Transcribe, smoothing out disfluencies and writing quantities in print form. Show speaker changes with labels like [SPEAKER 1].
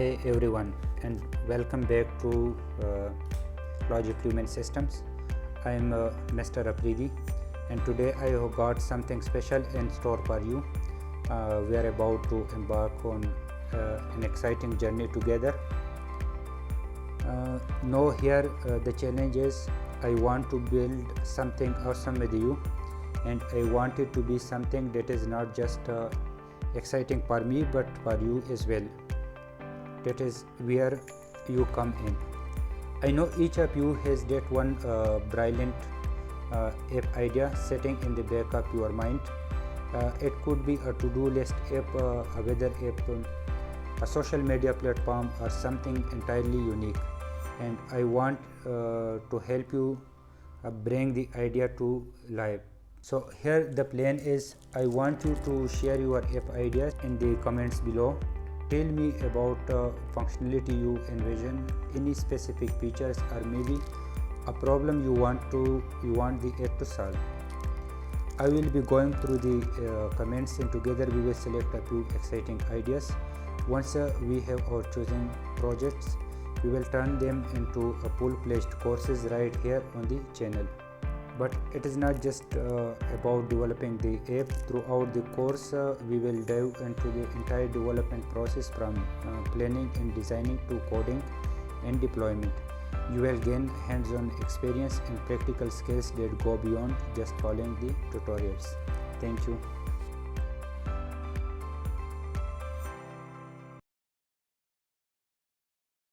[SPEAKER 1] Hey everyone, and welcome back to Logic Human Systems. I am Mr. Apridi, and today I have got something special in store for you. We are about to embark on an exciting journey together. Now, here the challenge is I want to build something awesome with you, and I want it to be something that is not just exciting for me but for you as well. That is where you come in. I know each of you has that one brilliant app idea sitting in the back of your mind. It could be a to-do list app, a weather app, a social media platform, or something entirely unique. And I want to help you bring the idea to life. So here the plan is, I want you to share your app ideas in the comments below. Tell me about functionality you envision, any specific features, or maybe a problem you want the app to solve. I will be going through the comments, and together we will select a few exciting ideas. Once we have our chosen projects, we will turn them into a full-fledged courses right here on the channel. But it is not just about developing the app. Throughout the course, we will dive into the entire development process from planning and designing to coding and deployment. You will gain hands-on experience and practical skills that go beyond just following the tutorials. Thank you.